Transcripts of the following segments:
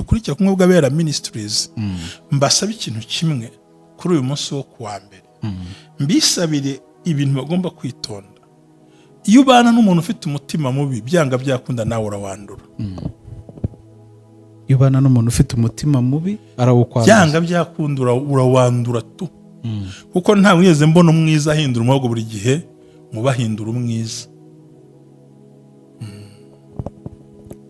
ukurikira kumwe bw'abera ministries mbasaba ikintu kimwe kuri uyu munsi wo kuwa mbere mbisabire ibintu bagomba kwitonda. Iyo ubana n'umuntu ufite umutima mubi byanga byakunda nawe urawandura. Iyo ubana n'umuntu ufite umutima mubi arawukwanduza. Byanga byakunda urawandura tu. Kuko nta mweze mbona umwiza ahindura umuhogo buri gihe mubahindura umwiza.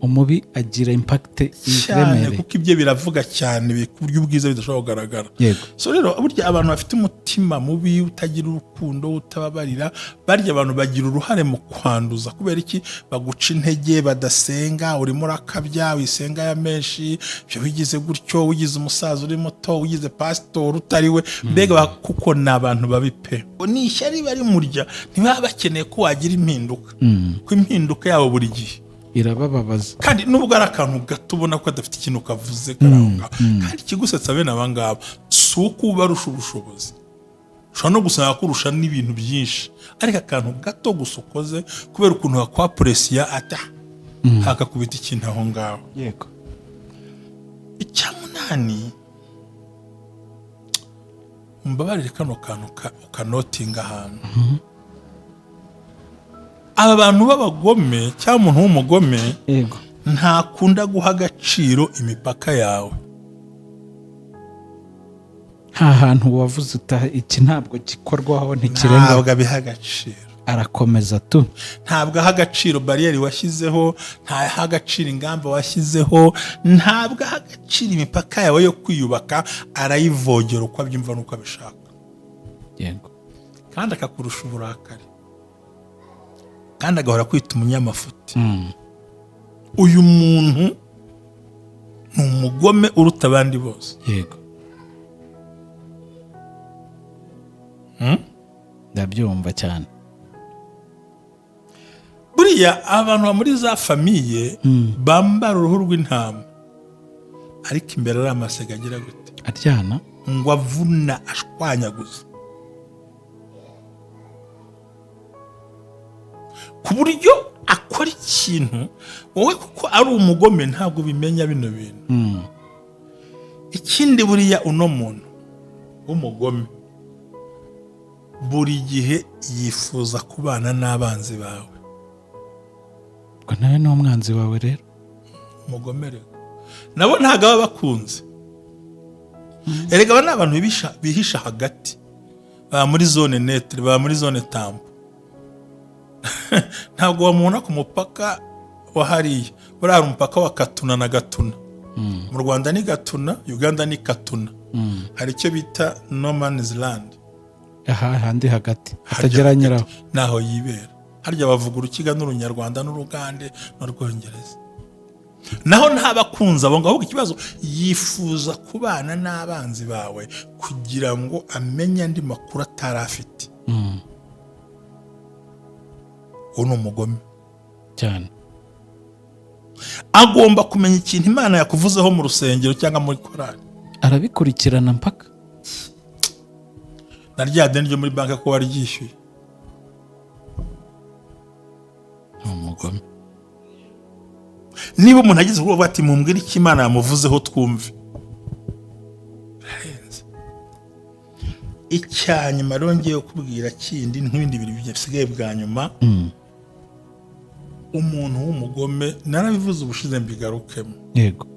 Umubi agira impact iremereye kuko ibyo biravuga cyane ku buryo ubwiza bidashobora kugaragara. So rero burya abantu bafite umutima mubi utagira urukundo utababarira barya abantu bagira uruhare mu kwanduza. Kubera iki? Baguca intege, badasenga, urimo urakabya, wisenga ya menshi, byo wigize gutyo, wigize umusaza uri muto, wigize pastor utariwe, mbega kuko nabantu babipe. Ni ishyari bari murya ntibaba bakeneye ko wagira impinduka. Ko impinduka yabo buri gihe irabababaza kandi nubwo ari akantu gato ubona ko adafite ikintu kavuze karanga kandi kigusetsa bene abangaba suko ubarusha ubushobozi ushobora no gusanga kurusha n'ibintu byinshi ariko akantu gato gusokoze kubera ukuntu hakwapresiya ata hakakubita ikintu aho ngaho. Yego. Icyamunani mbabarire kano kantu ukanotinga ahantu. Aba bantu b'abagome cyangwa umuntu w'umugome ntakunda guha agaciro imipaka yawe. Nta hantu wavuze iki ntabwo gikorwaho ntikirenga. Ntabwo abiha agaciro. Arakomeza tu. Ntabwo aha agaciro bariyeri washyizeho, ntaha agaciro ingamba washyizeho, ntabwo aha agaciro imipaka yawe yo kwiyubaka, arayivogera uko abyumva n'uko abishaka. Yego. Kandi akakurusha uburakari. Kandi agahora kwita umunyamafuti. Uyu muntu ni umugome uruta abandi bose. Yego. Ndabyumva cyane. Buriya abantu muri za famiye bambara uruhu rw'intama ariko imbere ari amasega agira gute? Aryana ngo avuna ashwanyaguza. Ku buryo akora ikintu wowe kuko ari umugome ntabwo bimenya bino bintu. Ikindi buriya uno muntu w'umugome buri gihe yifuza kubana n'abanzi bawe. Ngo nawe ni umwanzi wawe rero. Umugome rero nabo ntabwo baba bakunze. Erega aba ni abantu bihisha hagati, baba muri zone netre, baba muri zone tampo. Ntabwo wamubona ku mupaka wa hariya. Buriya hari umupaka wa Katuna na Gatuna. Mu Rwanda ni Gatuna, Uganda ni Katuna. Hari icyo bita no man's land. Aha handi hagati atagera nyiraho naho yibera. Harya bavuga urukiga n'urunyarwanda n'urugande n'urwongereza. Naho ntabakunza abo ngaho ikibazo yifuza kubana n'abanzi bawe kugira ngo amenye andi makuru atarafite. Uno mugome cyane. Agomba kumenya ikintu Imana yakuvuzeho mu rusengero cyangwa muri korali. Arabikurikirana mpaka na rya deni ryo muri banki ko wari yishyuye. Umugome. Niba umuntu agize ubwoba ati mumbwire iki Imana yamuvuzeho twumve. Icyanyuma rongeye kubwira kindi nk'ibindi bintu bisigaye bwa nyuma. Umuntu w'umugome narabivuze ubushize mbigarukemo. Yego.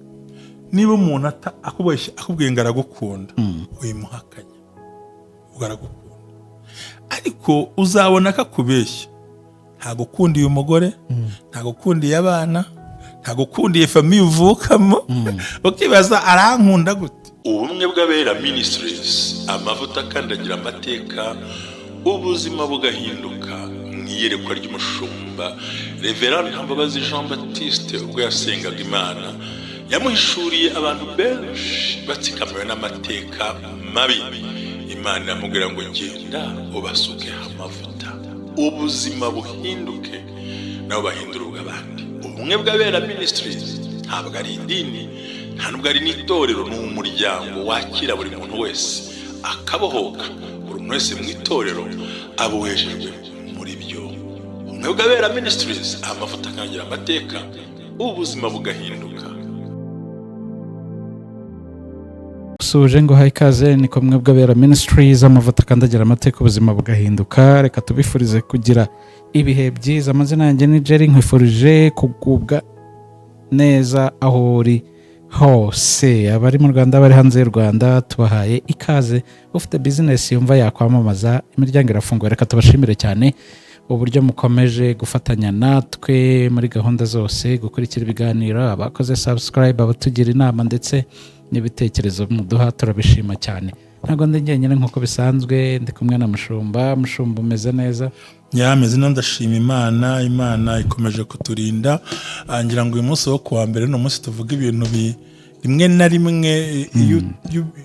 Niba umuntu akubwiye ngo aragukunda uyimuhakanye ugaragukunda ariko uzabona ko akubeshya. Ntagukundiye umugore, ntagukundiye abana, ntagukundiye famiye uvukamo. Ukibaza arankunda gute? Ubumwe bw'abera ministries, amavuta akandagira amateka, ubuzima bugahinduka. Mwiyerekwa ry'umushumba Reverend Mbabazi Jean Baptiste ubwo yasengaga Imana yamuhishuriye abantu benshi batsikamiwe n'amateka mabi. Imana yamubwira ngo genda ubasuke amavuta ubuzima buhinduke nabo bahindura ubw'abandi. Ubumwe bw'abera ministries ntabwo ari idini, ntabwo ari n'itorero, ni umuryango wakira buri muntu wese akabohoka. Buri muntu wese mu itorero abuhejejwe muri byo. Ubumwe bw'abera ministries, amavuta akangira amateka, ubuzima bugahinduka. ndakusuje ngo haye ikaze ni kumwe bw'abera ministries amavuta akandagira amateka ubuzima bugahinduka. Reka tubifurize kugira ibihe byiza. Amazina yanjye ni Jerry, nkwifurije kugubwa neza aho uri hose. Abari mu Rwanda, abari hanze y'u Rwanda, tubahaye ikaze. Ufite business yumva yakwamamaza, imiryango irafunguye. Reka tubashimire cyane uburyo mukomeje gufatanya natwe muri gahunda zose, gukurikira ibiganiro, abakoze subscribe, abatugira inama ndetse n'ibitekerezo muduha, turabishima cyane. Ntabwo ndi njyenyine nk'uko bisanzwe, ndi kumwe na Mushumba. Mushumba, umeze neza? Nyameze no ndashima Imana ikomeje kuturinda. Ngira ngo uyu munsi wo kuwa mbere no munsi tuvuga ibintu rimwe na rimwe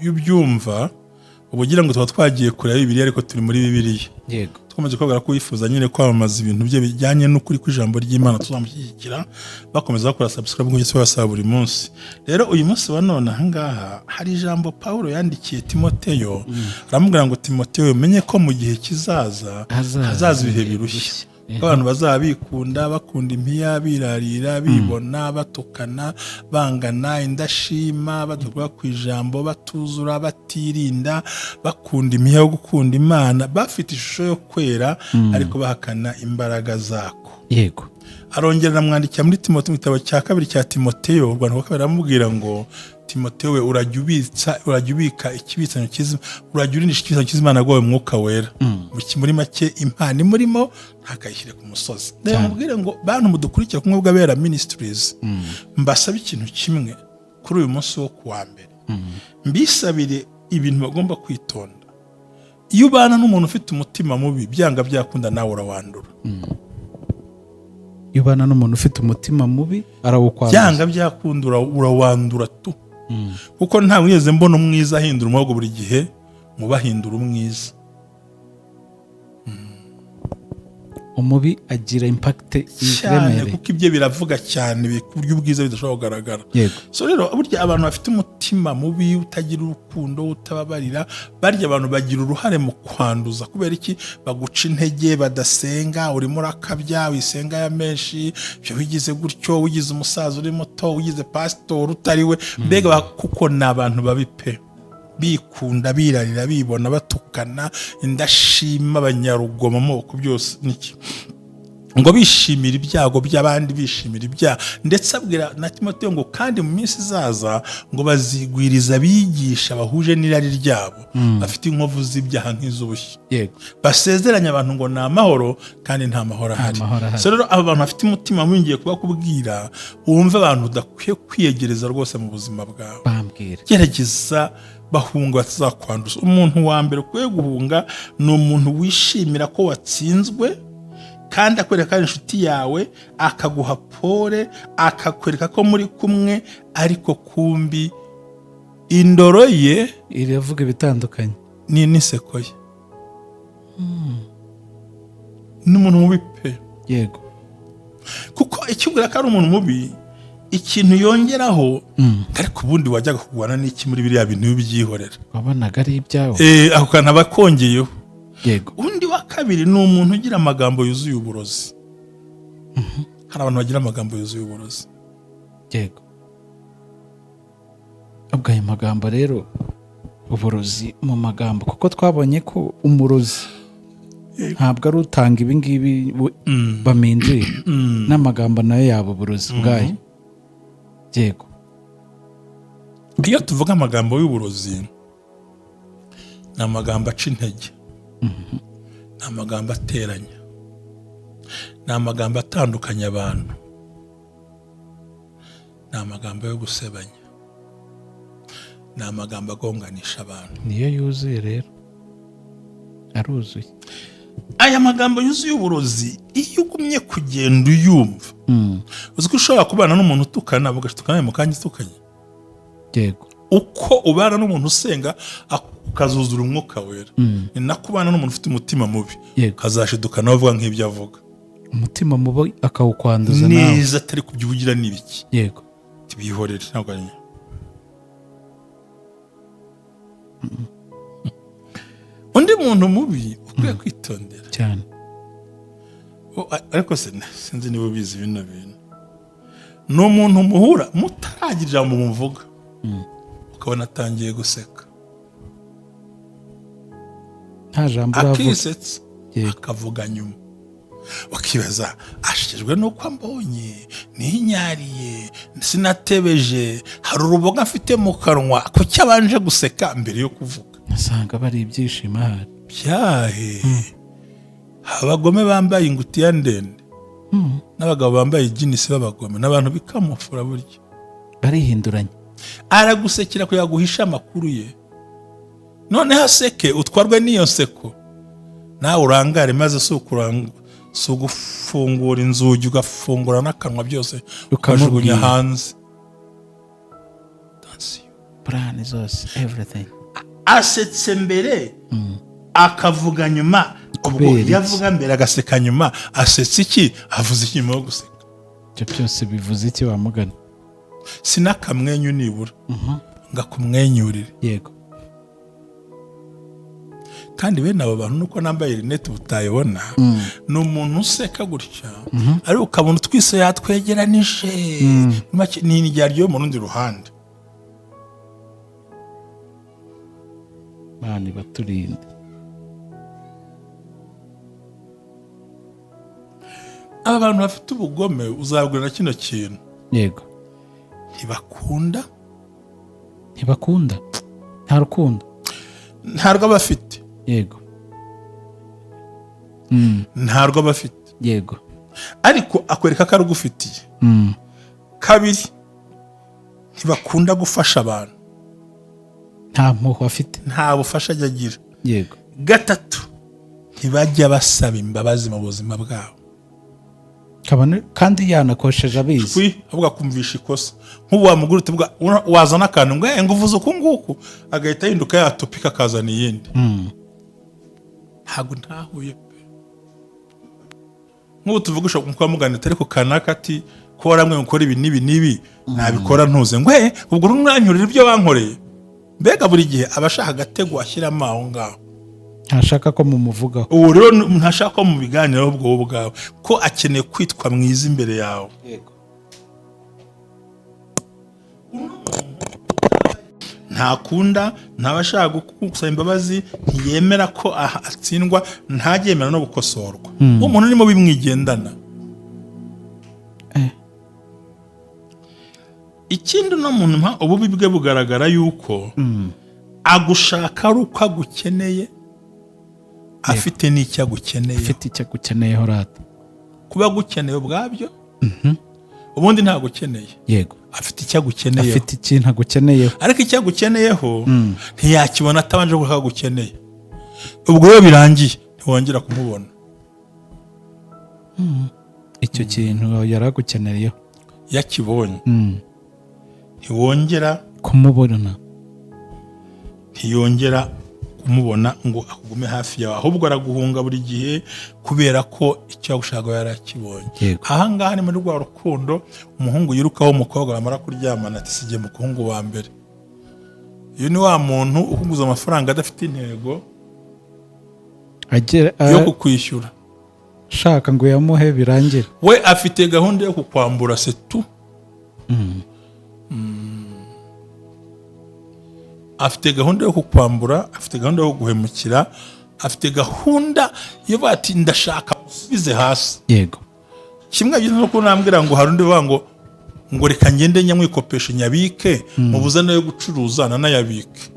y'ubyumva ubugira ngo tuba twagiye kure Bibiliya ariko turi muri Bibiliya. Yego. Tukomeje kuvuga ko wifuza nyine kwamamaza ibintu bye bijyanye n'ukuri kw'ijambo ry'Imana, tuzamushyigikira bakomeza bakora subscribe nk'uko basaba buri munsi. Rero uyu munsi wa none ahangaha hari ijambo Paulo yandikiye Timoteyo, aramubwira ngo Timoteyo, umenye ko mu gihe kizaza hazaza ibihe birushya. Abantu bazaba bikunda, bakunda impiya, birarira, bibona, batukana, bangana, indashima, badakora ku ijambo, batuzura, batirinda, bakunda impiya yo gukunda Imana, bafite ishusho yo kwera ariko bahakana imbaraga zako. Yego. Arongera amwandikira muri Timoteyo, mu gitabo cya kabiri cya Timoteyo, urwandiko rwa kabiri, aramubwira ngo Timoteyo we, urajya ubika ikibitsanyo cy'Imana, urajya urindisha ikibitsanyo cy'Imana rwawe mwuka wera. Muri make impano imurimo ntakayishyire ku musozi. Ndamubwira ngo bantu mudukurikira kumwe bw'abera ministries, mbasaba ikintu kimwe kuri uyu munsi wo kuwa mbere. Mbisabire ibintu bagomba kwitonda. Iyo ubana n'umuntu ufite umutima mubi, byanga byakunda nawe urawandura. Iyo ubana n'umuntu ufite umutima mubi, arawukwanduza. Byanga byakunda urawandura tu. Kuko nta wigeze mbona umwiza ahindura umuhogo buri gihe, mubahindura umwiza. Umubi agira impact cyane kuko ibyo biravuga cyane ku buryo ubwiza bidashobora kugaragara. So rero burya abantu bafite umutima mubi, utagira urukundo, utababarira, barya abantu bagira uruhare mu kwanduza. Kubera iki? Baguca intege, badasenga, urimo urakabya, wisenga ya menshi, byo wigize gutyo, wigize umusaza uri muto, wigize pastor utari we, mbega kuko ni abantu babipe, bikunda, birarira, bibona, batukana, indashima, abanyarugomo, amoko byose niki ngo bishimira ibyago by'abandi, bishimira ibyaha. Ndetse abwira na Timoteyo ngo kandi mu minsi izaza ngo bazigwiriza abigisha bahuje n'irari ryabo, bafite inkovu z'ibyaha nk'iz'ubushye. Basezeranya abantu ngo ni amahoro kandi nta mahoro ahari. So rero aba bantu bafite umutima mwingiye kubakubwira, wumve abantu udakwiye kwiyegereza rwose mu buzima bwawe. Gerageza bahunga batazakwanduza. Umuntu wa mbere ukwiye guhunga ni umuntu wishimira ko watsinzwe kandi akwereka inshuti yawe, akaguha pole, akakwereka ko muri kumwe, ariko kumbi indoro ye iravuga ibitandukanye n'inseko ye. Ni umuntu mubi pe. Yego. Kuko ikibwira ko ari umuntu mubi, ikintu yongeraho, ariko ubundi wajyaga kugwana n'iki muri biriya bintu byihorera, wabonaga ari ibyawe. Ako kantu abakongeyeho. Yego. Undi wa kabiri ni umuntu ugira amagambo yuzuye uburozi. Hari abantu bagira amagambo yuzuye uburozi. Yego. Ubwo ayo magambo rero, uburozi mu magambo, kuko twabonye ko umurozi ntabwo ari utanga ibingibi baminjira, n'amagambo nayo yaba uburozi bwayo. Yego. Iyo tuvuga amagambo y'uburozi, ni amagambo aca intege, ni amagambo ateranya, ni amagambo atandukanya abantu, ni amagambo yo gusebanya, ni amagambo agonganisha abantu. Niyo yuzuye rero, aruzuye. Aya magambo yuzuye uburozi, iyo ugumye kugenda uyumva, uzi ko ushobora kubana n'umuntu utukana, mugashitukana mu kanya utukanye. Yego. Uko ubana n'umuntu usenga ukazuzura umwuka wera, ni nako ubana n'umuntu ufite umutima mubi, ukazashidukana avuga nk'ibyo avuga. Umutima mubi akawukwanduza nawe. Neza atari kubyivugira n'ibiki. Yego. Tibihorere ntabwo ari. Undi muntu mubi ukwiye kwitondera cyane. Ariko sinzi niba ubizi bino bintu. Ni umuntu muhura mutaragira ijambo muvuga, ukabona atangiye guseka, nta jambo uravuga, akisetsa akavuga nyuma, ukibaza ashijwe nuko ambonye ninyariye sinatebeje, hari uruboga afite mu kanwa ko cyabanje guseka mbere yo kuvuga. asanga bari ibyishimo ahari byahe. Abagome bambaye ingutiya ndende n'abagabo bambaye ijinisi b'abagome n'abantu bikamufura burya barihinduranya. Aragusekera ko yaguhisha amakuru ye, noneho aseke utwarwe n'iyo nseko, nawe urangare maze si ugufungura inzugi ugafungura n'akanwa byose ukajugunya hanze. Plan zose, everything. Asetse mbere akavuga nyuma, ubwo yavuga mbere agaseka nyuma, asetse iki avuze iki nyuma yo guseka. Ibyo byose bivuze iki wamugana? Sinakamwenyu nibura ngakumwenyurire. Yego. Kandi bene abo bantu nuko nambaye Irinde butayibona, ni umuntu useka gutya ariko ukabona utwiso yatwegeranije, ni iryaryo mu rundi ruhande. Mani baturinde. Aba bantu bafite ubugome uzabwira na kino kintu. Yego. Ntibakunda nta rukundo ntarwo bafite. Yego. Ntarwo bafite. Yego. Ariko akwereka ko arugufitiye. Kabiri, ntibakunda gufasha abantu, nta mpuhwe afite, nta bufasha ajya agira. Yego. Gatatu, ntibajya basaba imbabazi mu buzima bwabo, kandi yanakosheje abizi, ahubwo akumvisha ikosa. Nk'ubu wamugura uti wazana akantu ngo uvuze uku nguku, agahita yinduka yatopika akazana iyindi. Ntabwo ntahuye pe. Nk'ubu tuvuga ushobora kuba muganira ariko kanaka ati ko waramwe gukora ibi n'ibi nabikora ntuze ngo ubwo urumwanyurira ibyo bankoreye. Mbega buri gihe abashaka agatego ashyiramo aho ngaho, ntashaka ko mumuvugaho. Ubu rero ntashaka ko mu biganiro ubwo bwawe ko akeneye kwitwa mwiza imbere yawe. Yego. Ntakunda, ntabashaka gusaba imbabazi, ntiyemera ko atsindwa, ntagemera no gukosorwa. Umuntu urimo bimwigendana. Ikindi no muntu ububi bwe bugaragara yuko agushaka ari uko agukeneye, afite n'icyo agukeneye. Afite icyo agukeneyeho rata. Kuba agukeneye ubwabyo, ubundi ntabwo ukeneye. Yego. Afite icyo agukeneyeho. Afite ikintu agukeneyeho. Ariko icyo agukeneyeho ntiyakibona atabanje ko agukeneye. Ubwo rero birangiye ntiwongera kumubona. Icyo kintu yaragukeneyeho yakibonye ntiwongera kumubona, ntiyongera kumubona ngo akugume hafi yawe, ahubwo araguhunga buri gihe kubera ko icyo yagushaka yarakibonye. Ahangaha ni muri rwa rukundo umuhungu yirukaho umukobwa bamara kuryamana ati sijye mu kuhungu wa mbere. Iyo ni wa muntu ukuguza amafaranga adafite intego yo kukwishyura, shaka ngo yamuhe birangire. We afite gahunda yo kukwambura setu. Afite gahunda yo kukwambura, afite gahunda yo guhemukira, afite gahunda yo bati ndashaka usubize hasi. Yego. Kimwe no kunambwira ngo hari undi ngo reka ngende nyamwikopesha nyabike mubuzane yo gucuruza nanayabike.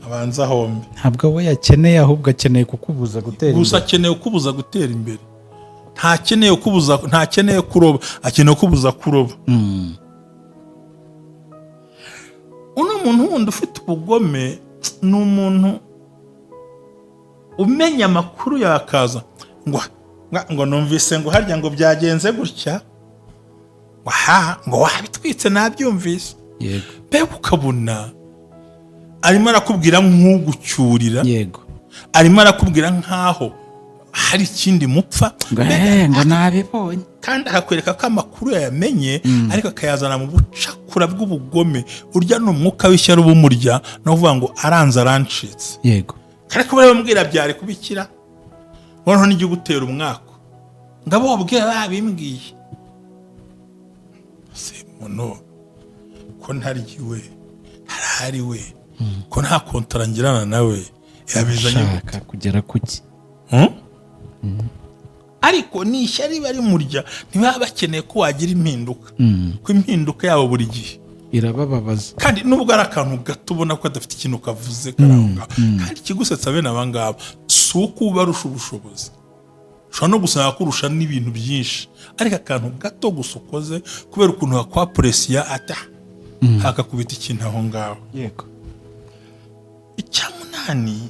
Abanza hombe. Ntabwo we yakeneye, ahubwo akeneye kukubuza gutera imbere. Gusa akeneye kukubuza gutera imbere. Ntakeneye kubuza, ntakeneye kuroba, akeneye kubuza kuroba. Uno muntu wundi ufite ubugome ni umuntu umenya amakuru yakaza ngo numvise ngo harya ngo byagenze gutya, ngo wabitwitse nabyumvise. Yego. Mbega ukabona arimo arakubwira nk'ugucyurira. Yego. Arimo arakubwira nk'aho hari ikindi mupfa ngo nabibonye, kandi akakwereka ko amakuru yayamenye ariko akayazana mu bucakura bw'ubugome. Urya ni umwuka w'ishyari ubumurya, no kuvuga ngo aranze arancitse. Yego. Ariko barabambwira byari kubikira, noneho nijye gutera umwaka ngabo wabwira babimbwiye se muno ko ntarigiwe arahari we ko nta kontara ngirana nawe yabizanye ushaka kugera kuki ariko ni ishyari bari murya ntibaba bakeneye ko wagira impinduka ko impinduka yabo buri gihe irabababaza kandi nubwo ari akantu gato ubona ko adafite ikintu kavuze karanga kandi ikigusetsa bene abangaba si uko ubarusha ubushobozi ushobora no gusanga kurusha n'ibintu byinshi ariko akantu gato gusa ukoze kubera ukuntu hakwapuresiya ata hakakubita ikintu aho ngaho yego icya munani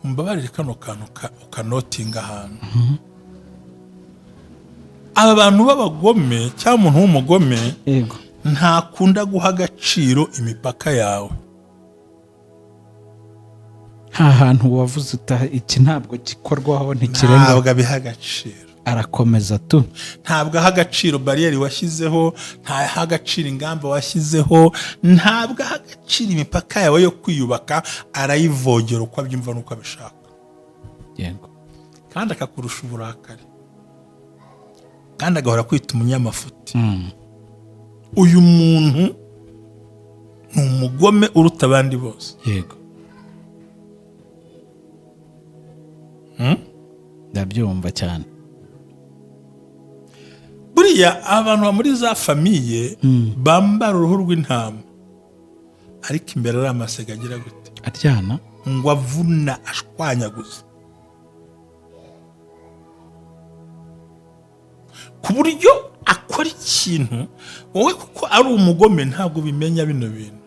mbabarire kano kantu ukanotinga ahantu aba bantu b'abagome cyangwa umuntu w'umugome yego ntakunda guha agaciro imipaka yawe nta hantu wavuze iki ntabwo gikorwaho ntikirenga ntabwo abiha agaciro arakomeza tu ntabwo aha agaciro bariyeri washyizeho ntaha agaciro ingamba washyizeho ntabwo aha agaciro imipaka yawe yo kwiyubaka arayivogera uko abyumva n'uko abishaka yego kandi akakurusha uburakari kandi agahora kwita umunyamafuti uyu muntu ni umugome uruta abandi bose yego ndabyumva cyane buriya abantu muri za famiye bambara uruhu rw'intama ariko imbere ari amasega agira gute aryana ngo avuna ashwanyaguza ku buryo akora ikintu wowe kuko ari umugome ntabwo bimenya bino bintu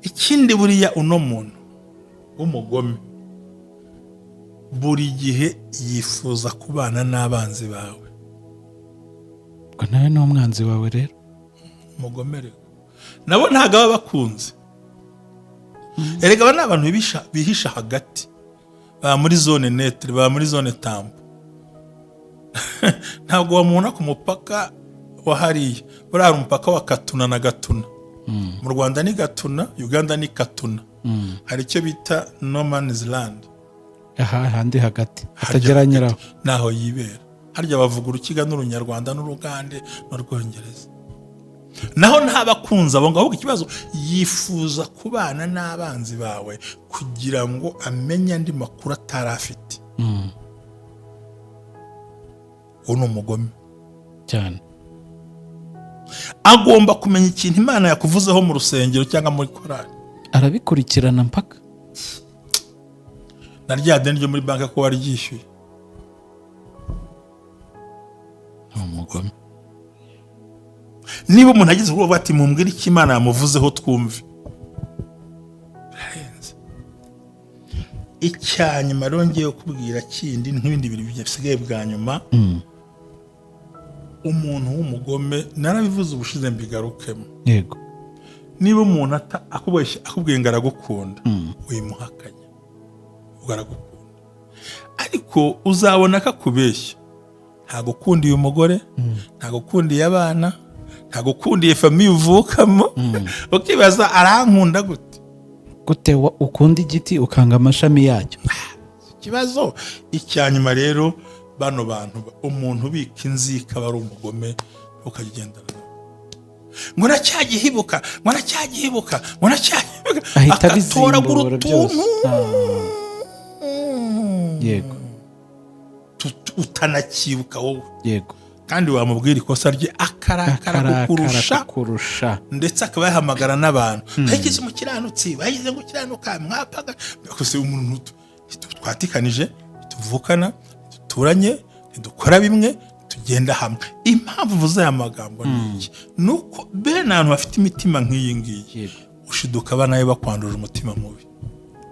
ikindi buriya uno muntu w'umugome buri gihe yifuza kubana n'abanzi bawe ngo nawe ni umwanzi wawe rero umugomere nabo ntabwo baba bakunze erega aba ni abantu bihisha hagati baba muri zone netre baba muri zone tambo ntabwo wamubona ku mupaka wa hariya buriya hari umupaka wa Katuna na Gatuna mu Rwanda ni Gatuna Uganda ni Katuna hari icyo bita no man's land aha handi hagati hatagera nyiraho naho yibera harya bavuga urukiga n'urunyarwanda n'urugande n'urwongereza naho ntabakunza abo ngabo ikibazo yifuza kubana n'abanzi bawe kugira ngo amenye andi makuru atarafite uno umugome cyane agomba kumenya ikintu Imana yakuvuzeho mu rusengero cyangwa muri korali arabikurikirana mpaka na rya deni ryo muri banki ko waryishyuye umugome niba umuntu agize ubwoba ati mumbwire icyo Imana yamuvuzeho twumve birarenze icyanyuma rongeye kubwira kindi nk'ibindi bintu bisigaye bwa nyuma umuntu w'umugome narabivuze ubushize mbigarukemo yego niba umuntu akubwiye ngo aragukunda wimuhakanya ugaragukunda ariko uzabona ko akubeshya ntagukundiye umugore ntagukundiye abana ntagukundiye famiye uvukamo ukibaza arankunda gute ukunda igiti ukanga amashami yacyo ikibazo icyanyuma rero bano bantu umuntu ubika inzika aba ari umugome ukagendana ngo nacyagihibuka ahita abizimbura byose yego utanakibuka wowe yego kandi wamubwira ikosa rye akarakara kukurusha ndetse akaba yahamagara n'abantu hagize umukiranutsi bagize ngo ukiranuka mwapaga kose umuntu twatikanije tuvukana duturanye dukora bimwe tugenda hamwe impamvu vuze aya magambo ni nuko bene abantu bafite imitima nk'iyi ngiyi ushiduka abana be bakwanduje umutima mubi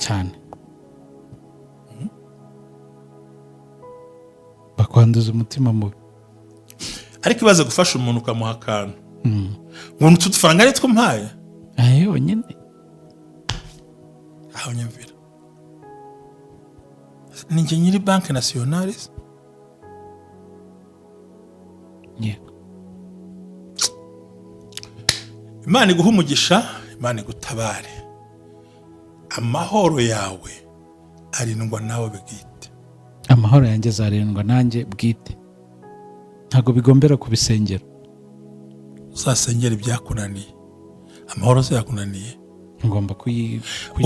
cyane bakwanduza umutima mubi ariko ibaze gufasha umuntu ukamuha akantu ngo utu dufaranga ari two mpaye ayo nyine aho nyumvira ni njye nyiri banki nasiyonari yego Imana iguhe umugisha Imana igutabare amahoro yawe arindwa nawe bwite amahoro yanjye azarindwa nanjye bwite ntabwo bigombera kubisengera uzasengera ibyakunaniye, amahoro se yakunaniye, ngomba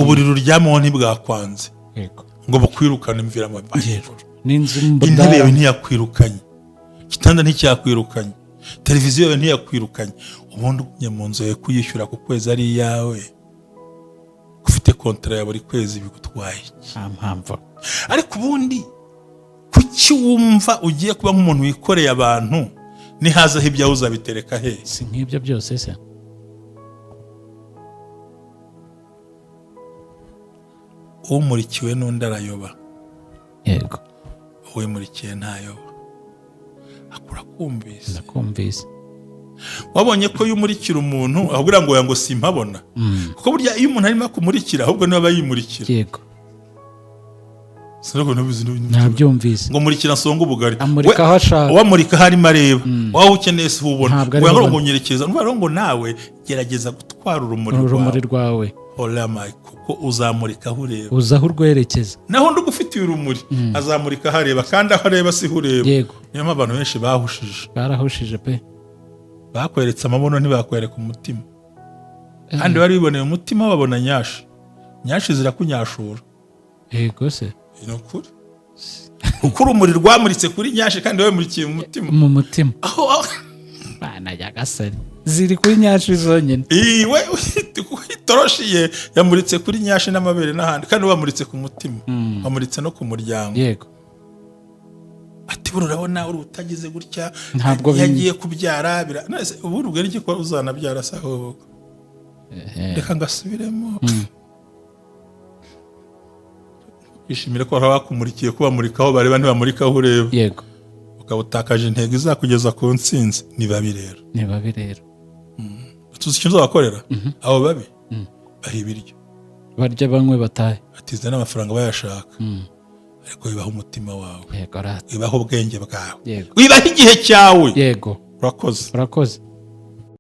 uburiri uryamaho ntibwakwanze, yego, ngo bukwirukane imvira mu hejuru, intebe yawe ntiyakwirukanye, igitanda nticyakwirukanye, televiziyo yawe ntiyakwirukanye, ubundi ugumye mu nzu yawe kuyishyura ku kwezi ari iyawe, ufite kontara ya buri kwezi bigutwaye nta mpamvu. ariko ubundi kuki wumva ugiye kuba nk'umuntu wikoreye abantu, nihazaho ibyawe uzabitereka he? Si nk'ibyo byose se? umurikiwe n'undi arayoba, yego, uwimurikiye ntayoba, akura kumvise. ndakumvise. Wabonye ko iyo umurikira umuntu ahubwo ngo simpabona, kuko burya iyo umuntu arimo kumurikira ahubwo niwe aba yimurikira. Yego, nabyumvise. ngo murikira nsonga ubugari, amurika aho ashaka, wamurika harimo areba, waho ukeneye se ubona, ngo nyerekeza, ngo nawe gerageza gutwara urumuri rwawe, kuko uzamurika aho ureba, uza aho urwerekeza, naho undi ugufitiye urumuri azamurika aho areba, kandi aho areba si ho ureba. yego, niyo mpamvu abantu benshi bahushije, barahushije pe, bakweretse amabono ntibakwereka umutima, kandi bari biboneye umutima babona nyashi, nyashi zirakunyashura. yego se, ni ukuri, kuko urumuri rwamuritse kuri nyashi kandi wamurikiye mu mutima, mu mutima aho bana yagasari ziri kuri nyashi zonyine. we itoroshi ye yamuritse kuri nyashi n'amabere n'ahandi, kandi wamuritse ku mutima, wamuritse no ku muryango. Yego, ati buri urabona uri utagize gutya, ntabwo yagiye kubyara ubu ubwo n'iki ko uzanabyara se ahubwo reka ngasubiremo. Ishimire ko bakumurikiye kubamurikaho bareba ntibamurika aho ureba. Yego, ukaba utakaje intego izakugeza ku ntsinzi. Ni babi rero tuzi icyo uzabakorera abo babi, bari ibiryo barya banywe batahe, batize n'amafaranga bayashaka, ariko wibaho umutima wawe, yego, wibaho ubwenge bwawe, yego, wibaho igihe cyawe. yego, urakoze.